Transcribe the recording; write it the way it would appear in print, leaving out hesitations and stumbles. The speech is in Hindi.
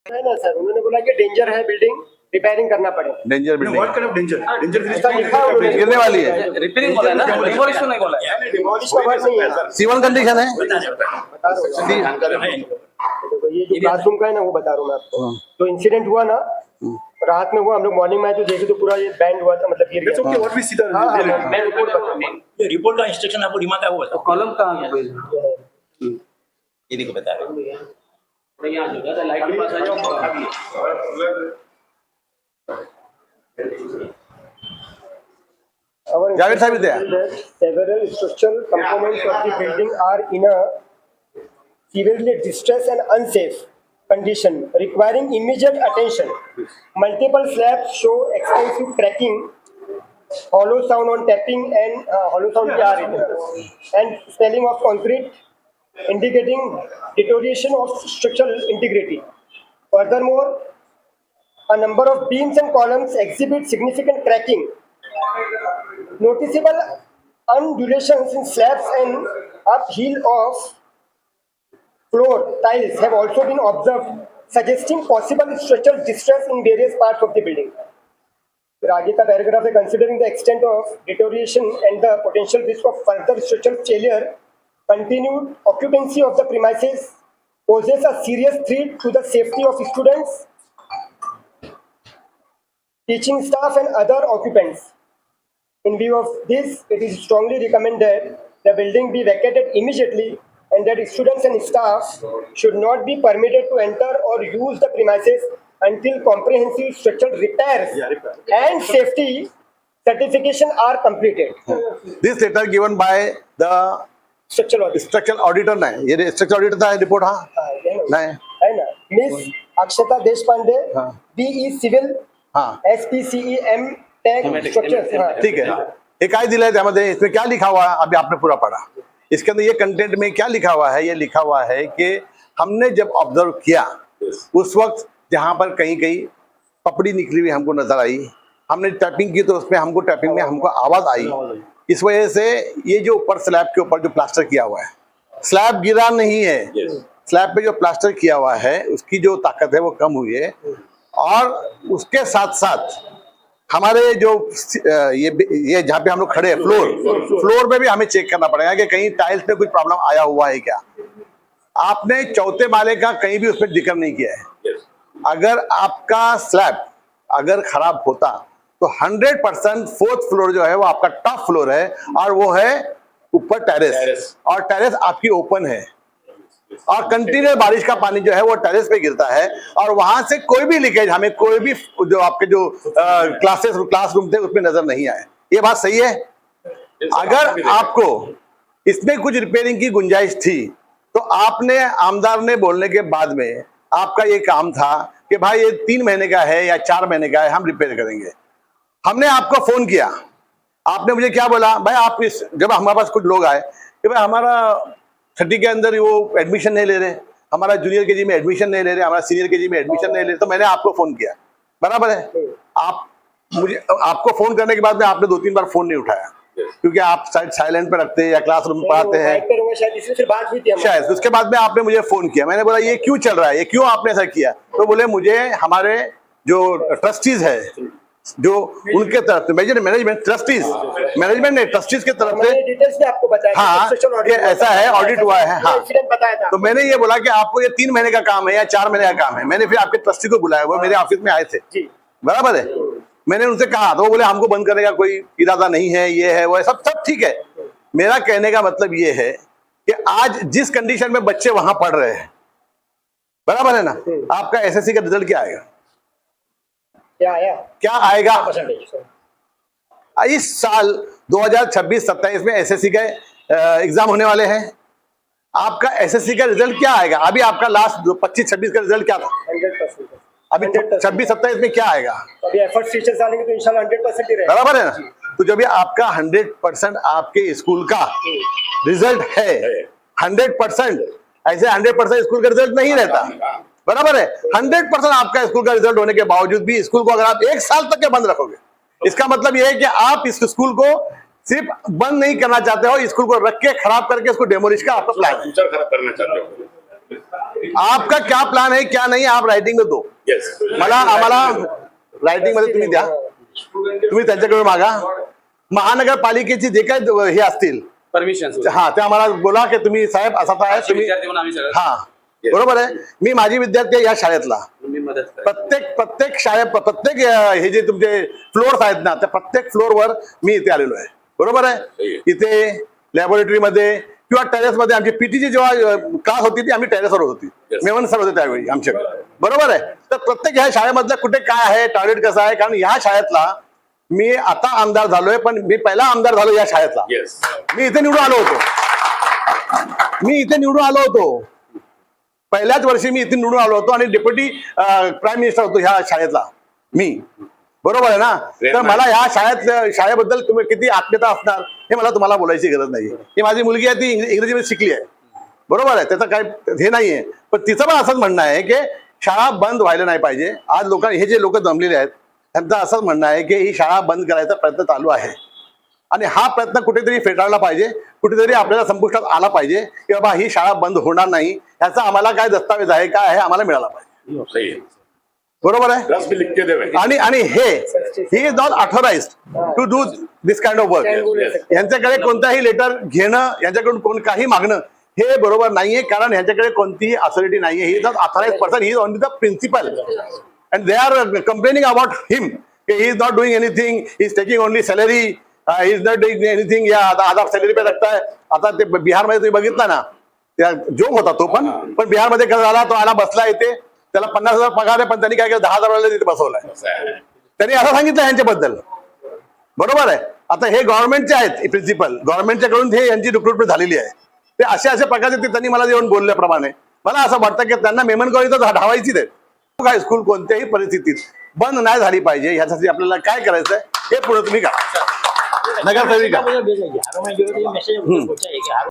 है ना सर, उन्होंने बोला कि डेंजर है बिल्डिंग, रिपेयरिंग करना पड़ेगा। Danger building, what kind of danger? Danger ऐसा लिखा है उन्होंने। गिरने वाली है। रिपेयरिंग बोला है ना, डिमोलिश नहीं बोला है। डिमोलिश का वर्ड नहीं है। C1 कंडीशन है। बता रहा हूँ। देखो ये जो क्लासरूम का है ना, वो बता रहा हूँ मैं आपको। तो इंसिडेंट हुआ ना, रात में हुआ, हम लोग मॉर्निंग में आए तो देखे तो पूरा ये बैंड हुआ था, मतलब गिर दैट्स ओके, गया। व्हाट वी सी द मैं रिपोर्ट बताऊँ। ये रिपोर्ट का इंस्ट्रक्शन आपको दिमाग है वो बताओ। कॉलम कहाँ है? ये देखो बता रहे हैं। यहाँ जो है लाइट के पास आ जाओ। जावेद साहब इधर। Several structural components of the building are in a severely distressed and unsafe condition, requiring immediate attention. Multiple slabs show extensive cracking, hollow sound on tapping, and hollow sound के आ रही है, and swelling of concrete, indicating deterioration of structural integrity. Furthermore, a number of beams and columns exhibit significant cracking. Noticeable undulations in slabs and uphill of floor tiles have also been observed, suggesting possible structural distress in various parts of the building. फिर आगे का पैराग्राफ है, considering the extent of deterioration and the potential risk of further structural failure, continued occupancy of the premises poses a serious threat to the safety of students, teaching staff and other occupants. In view of this, it is strongly recommended the building be vacated immediately and that students and staff should not be permitted to enter or use the premises until comprehensive structural repairs and safety certification are completed. This letter given by the structural auditor नहीं, ये structural auditor था रिपोर्ट। हाँ नहीं है ना, miss Akshata Deshpande, BE civil, हाँ SPCEM टैग स्ट्रक्चर्स। हाँ ठीक है। एक आई दिलाए त्यामध्ये इसमें क्या लिखा हुआ है, अभी आपने पूरा पढ़ा। इसके अंदर ये कंटेंट में क्या लिखा हुआ है, ये लिखा हुआ है कि हमने जब ऑब्जर्व किया उस वक्त जहां पर कहीं कहीं पपड़ी निकली हुई हमको नजर आई, हमने टैपिंग की तो उसमें हमको टैपिंग में हमको आवाज आई। इस वजह से ये जो ऊपर स्लैब के ऊपर जो प्लास्टर किया हुआ है, स्लैब गिरा नहीं है, स्लैब पे जो प्लास्टर किया हुआ है उसकी जो ताकत है वो कम हुई है। और उसके साथ साथ हमारे जो ये जहाँ पे हम लोग खड़े हैं फ्लोर में भी हमें चेक करना पड़ेगा कि कहीं टाइल्स में कुछ प्रॉब्लम आया हुआ है क्या। आपने चौथे माले का कहीं भी उसमें जिक्र नहीं किया है। अगर आपका स्लैब अगर खराब होता तो 100% फोर्थ फ्लोर जो है वो आपका टॉप फ्लोर है और वो है ऊपर टेरेस, और टेरेस आपकी ओपन है और कंटिन्यूस बारिश का पानी जो है वो टेरेस पे गिरता है और वहां से कोई भी लीकेज हमें कोई भी जो आपके जो क्लासरूम थे उसमें नजर नहीं आए। ये बात सही है। अगर आपको इसमें कुछ रिपेयरिंग की गुंजाइश थी तो आपने आमदार ने बोलने के बाद में आपका ये काम था कि भाई ये 3 महीने का है या 4 महीने का है, हम रिपेयर करेंगे। हमने आपको फोन किया, आपने मुझे क्या बोला, भाई आप इस जब हमारे पास कुछ लोग आए कि भाई हमारा 30 के अंदर वो एडमिशन नहीं ले रहे, हमारा जूनियर केजी में एडमिशन नहीं ले रहे, हमारा सीनियर केजी में एडमिशन नहीं ले रहे, तो मैंने आपको फोन किया, बराबर है। आप मुझे आपको फोन करने के बाद में आपने 2-3 बार फोन नहीं उठाया क्योंकि आप साइलेंट पे रखते हैं या क्लासरूम में पढ़ाते हैं शायद। उसके बाद में आपने मुझे फोन किया, मैंने बोला ये क्यों चल रहा है, ये क्यों आपने ऐसा किया, तो बोले मुझे हमारे जो ट्रस्टीज है जो उनके तरफ से मैनेजमेंट ने ट्रस्टीज के तरफ से डिटेल्स में आपको बताया हाँ कि ऐसा है, ऑडिट हुआ है। हाँ बताया था। तो मैंने ये बोला कि आपको ये 3 महीने का काम है या 4 महीने का काम है। मैंने फिर आपके ट्रस्टी को बुलाया, वो मेरे ऑफिस में आए थे, बराबर है। मैंने उनसे कहा तो वो बोले हमको बंद करने का कोई इरादा नहीं है, ये है वो है, सब ठीक है। मेरा कहने का मतलब ये है कि आज जिस कंडीशन में बच्चे वहां पढ़ रहे हैं, बराबर है ना, आपका एसएससी का रिजल्ट क्या आएगा, क्या आएगा इस साल 2026-27 में एसएससी के एग्जाम होने वाले हैं। आपका एसएससी का रिजल्ट क्या आएगा? अभी आपका लास्ट 25-26 का रिजल्ट क्या था? 100%। अभी 26-27 में क्या आएगा? अभी एफर्ट टीचर्स डालेंगे तो इंशाल्लाह 100% ही रहेगा, बराबर है ना। तो जब ये आपका 100% आपके स्कूल का रिजल्ट है, 100%, ऐसे 100% स्कूल का रिजल्ट नहीं रहता, बराबर है। 100% आपका स्कूल का रिजल्ट होने के बावजूद भी स्कूल को अगर आप 1 साल तक के बंद रखोगे, इसका मतलब यह है कि आप इस स्कूल को सिर्फ बंद नहीं करना चाहते हो, स्कूल को रख के खराब करके इसको डेमोलिश का आपका प्लान है। खराब करना चाहते हो। आपका क्या प्लान है क्या नाही आप रायटिंग में दो मला आम्हाला रायटिंग मध्ये तुम्ही द्या, तुम्ही त्यांच्याकडे मागा. महानगरपालिकेची जे काय हे असतील परमिशन हा ते आम्हाला बोला की तुम्ही साहेब असा आहे तुम्ही विद्यार्थी म्हणून आम्ही सगळं हा बरोबर आहे. मी माझी विद्यार्थी आहे या शाळेतला मी मदत करेन. प्रत्येक शाळेत प्रत्येक हे जे तुमचे फ्लोअर्स आहेत ना त्या प्रत्येक फ्लोअरवर मी इथे आलेलो आहे. बरोबर आहे. इथे लॅबोरेटरीमध्ये किंवा टेरेसमध्ये आमची पीटीची जेव्हा क्लास होती ती आम्ही टेरेसवर होती. मेमन सर होते त्यावेळी आमच्याकडे. बरोबर आहे. तर प्रत्येक ह्या शाळेमधलं कुठे काय आहे टॉयलेट कसं आहे, कारण ह्या शाळेतला मी आता आमदार झालोय पण मी पहिला आमदार झालो या शाळेतला. मी इथे निवडून आलो होतो. पहिल्याच वर्षी मी इथे निवडून आलो होतो आणि डेप्युटी प्राईम मिनिस्टर होतो ह्या शाळेतला मी. बरोबर आहे ना. तर मला ह्या शाळेबद्दल तुम्ही किती आत्मीयता असणार हे मला तुम्हाला बोलायची गरज नाही. ही माझी मुलगी आहे ती इंग्रजीमध्ये शिकली आहे. बरोबर आहे. त्याचं काय हे नाहीये. पण तिचं पण असंच म्हणणं आहे की शाळा बंद व्हायला नाही पाहिजे. आज लोकांनी हे जे लोक जमलेले आहेत त्यांचं असंच म्हणणं आहे की ही शाळा बंद करायचा प्रयत्न चालू आहे आणि हा प्रयत्न कुठेतरी फेटाळला पाहिजे, कुठेतरी आपल्याला संपुष्टात आला पाहिजे की बाबा ही शाळा बंद होणार नाही. याचा आम्हाला काय दस्तावेज आहे काय आहे आम्हाला मिळाला पाहिजे. बरोबर आहे. आणि हे he is not authorized to do this kind of work. यांच्याकडे कोणताही लेटर घेणं, यांच्याकडून काही मागणं हे बरोबर नाहीये, कारण यांच्याकडे कोणतीही ऑथॉरिटी नाहीये. He is not authorized person, he is only the principal and they are complaining about him. He is not doing anything. He is taking only salary. He is not doing anything. या आधा सॅलरी पे रखता है. आता ते बिहारमध्ये तुम्ही बघितला ना त्या जोक होता तो पण बिहारमध्ये कसं झाला, तो आला बसला इथे, त्याला 50,000 पगार आहे पण त्यांनी काय केलं 10,000 तिथे बसवलाय. त्यांनी असं सांगितलं यांच्याबद्दल. बरोबर आहे. आता हे गव्हर्नमेंटचे आहेत प्रिन्सिपल, गव्हर्नमेंटच्याकडून हे यांची रिक्रुटमेंट झालेली आहे. ते अशा प्रकारचे त्यांनी मला येऊन बोलल्याप्रमाणे मला असं वाटतं की त्यांना मेमनगॉरी तर धावायचीच आहे. हायस्कूल कोणत्याही परिस्थितीत बंद नाही झाली पाहिजे. यासाठी आपल्याला काय करायचंय हे पुढे तुम्ही करा. नगरसेविका